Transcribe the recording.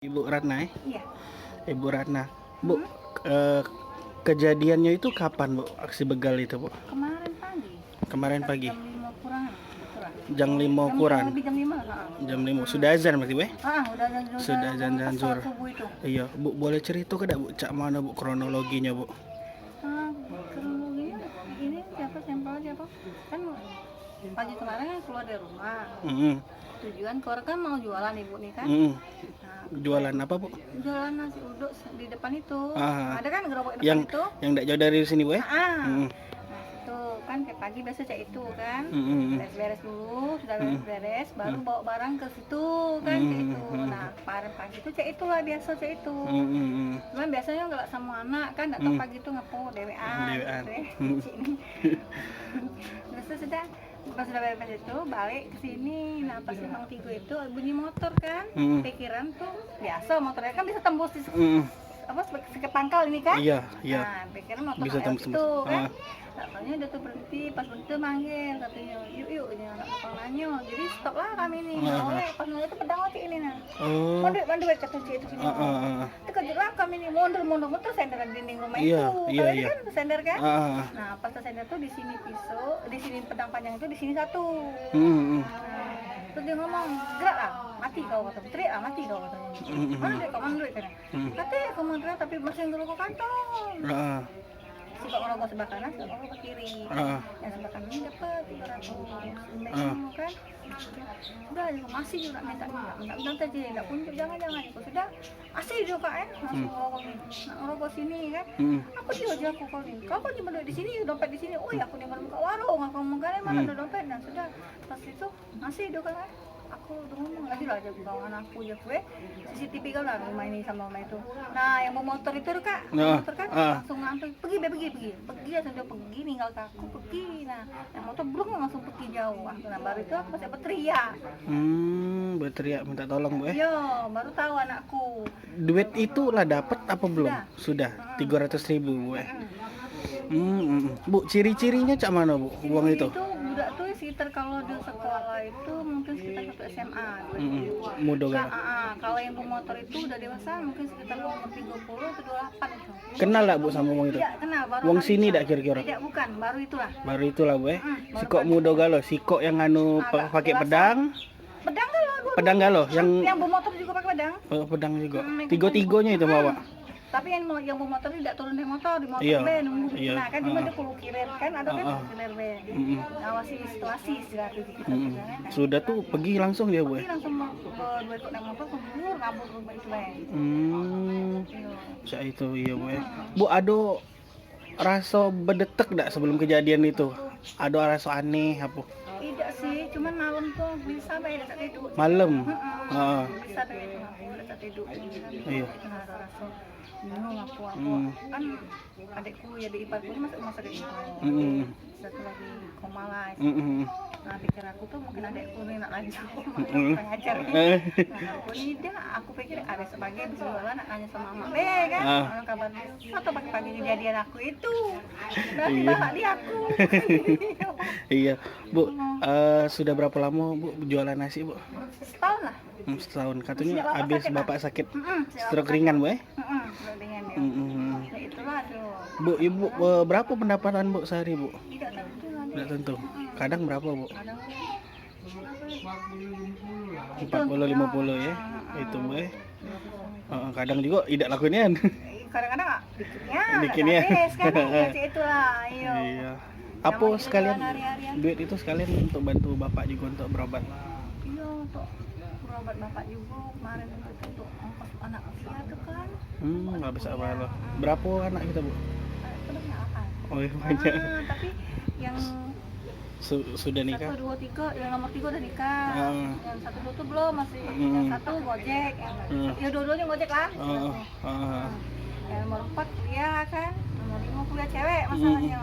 Ibu Ratna Iya. Ibu Ratna. Bu, kejadiannya itu kapan, Bu? Aksi begal itu, Bu? Kemarin pagi. Kemarin pagi. Jam 5 kurangan. Betulan. Jam 5 kurang. Lebih jam 5. Jam 5. Sudah azan berarti, Bu? Udah Sudah azan zuhur. subuh itu. Iya, Bu, boleh cerita ke Bu? Cak mana, Bu, kronologinya, Bu? Kronologinya ini sampel siapa? Kan pagi kemarin kan keluar dari rumah. Tujuan keluar kan mau jualan Ibu nih kan. Nah, jualan apa, Bu? jualan nasi uduk di depan itu. Ah. Ada kan gerobak di Yang depan itu. yang tidak jauh dari sini, Bu, ya? Nah, itu kan kayak pagi biasa cek itu kan. Beres-beres dulu, sudah beres-beres baru bawa barang ke situ kan cek itu. Nah, kemarin pagi itu cek itulah biasa cek itu. Cuman biasanya nggak sama anak kan, datang pagi itu ngepo dewean. Terus sudah pas sudah beres itu balik ke sini. Nah, pas Bang Tigo itu bunyi motor kan. Pikiran tuh biasa motornya kan bisa tembus di apa sekep pangkal ini kan? Iya. Nah, pikiran motor Bisa tembus. itu kan. Katanya dia tuh berhenti, pas berhenti manggil katanya yuk ini anak nanya. Jadi stop lah kami nih. Oleh pas nanya itu pedang lagi ini nah. Mandu kata cik itu sini. Terkejut lah kami nih mundur sender di dinding rumah itu. Iya. Kan sender kan? Nah, pas sender tuh di sini pisau, di sini pedang panjang itu di sini satu. Terus dia ngomong, gerak lah, mati kau kata, teriak lah, mati kau katanya. Mana duit kau, mana duit katanya. Katanya kau mau teriak tapi masih ngerokok kantong. Si kok ngerokok sebelah kanan, si kok ngerokok kiri. Yang sebelah kanan ini dapat 300 semua kan. Udah, masih juga minta tadi, tidak kunjung, jangan. Itu sudah, masih juga kan, langsung ngerokok sini kan. Aku juga jago kau ini, kau kok cuma di sini, dompet di sini. Oh ya, aku di buka warung, aku ngomong kan, mana ada dompet. Dan sudah, pas itu masih juga kan. Aku udah ngomong lagi lah aja bawa anakku ya gue CCTV kan lah rumah ini sama mama itu. Nah yang bawa motor itu kak, motor kan langsung ngantuk pergi langsung dia pergi ninggal aku pergi. Nah yang motor belum langsung pergi jauh. Nah baru itu aku masih berteriak. Berteriak minta tolong, Bu, ya? Yo baru tahu anakku. Duit itu lah dapat apa belum? Sudah 300.000, Bu, ya? Bu, ciri-cirinya cak mana, Bu, uang itu? Itu budak tuh sekitar kalau di sekolah itu mungkin sekitar 1 SMA. Muda kan? Kalau yang bermotor itu udah dewasa mungkin sekitar umur 30 atau 28 itu. Kenal lah, Bu, sama uang itu? Iya, kenal. Baru uang sini dak kira-kira? Tidak, bukan, baru itulah. Baru itulah, Bu, ya? Sikok muda galo, sikok yang pakai pedang. Pedang galo, pedang galo, yang bermotor juga pakai pedang. Pedang juga. Tiga-tiganya itu bawa. Tapi yang bermotor tidak turun dari motor, di motor nunggu. Nah kan cuma dia perlu kirim kan, ada kan kirim awasi situasi istirahat kita. Sudah tuh pergi langsung dia, Bu. Pergi langsung berdua ikut naik motor ngabur rumah itu lah. Cak itu iya, Bu, ya. Bu, ada rasa berdetek enggak sebelum kejadian itu? Ada rasa aneh apa? Tidak sih, cuman malam tuh bisa sampai dekat tidur. Malam? Bisa sampai dekat tidur. Iya. Ada rasa bingung aku kan adikku ya di iparku ini masuk rumah sakit itu. Satu lagi koma lah. Nah pikir aku tuh mungkin adikku ini nak lanjut pengajar. Nah aku ini dia aku pikir ada sebagai bisa jualan nanya sama mama kan kabar atau pagi-pagi kejadian aku itu dan bapak dia aku. Iya, Bu, sudah berapa lama, Bu, jualan nasi, Bu? Setahun lah. Setahun, katanya habis bapak sakit stroke ringan, Bu, ya? Ringan ya. Nah itulah tuh. Bu, Ibu berapa pendapatan, Bu, sehari, Bu? Tidak tentu. Kadang berapa, Bu? Kadang 40-50 ya? Itu, Bu, ya? Kadang juga tidak lakuin. Kadang-kadang bikinnya. Kan itulah, iya. Apa sekalian duit itu sekalian untuk bantu bapak juga untuk berobat? Iya, untuk berobat bapak juga kemarin untuk ongkos anak usia itu kan. Nggak bisa apa lo. Berapa anak kita, Bu? Kebanyakan. Oh iya, banyak. Tapi yang sudah nikah? 1, 2, 3, yang nomor 3 udah nikah. Yang 1, 2 tuh belum, masih yang 1 Gojek. Ya dua-duanya Gojek lah. Yang nomor 4 kuliah kan, nomor 5 kuliah cewek masalahnya.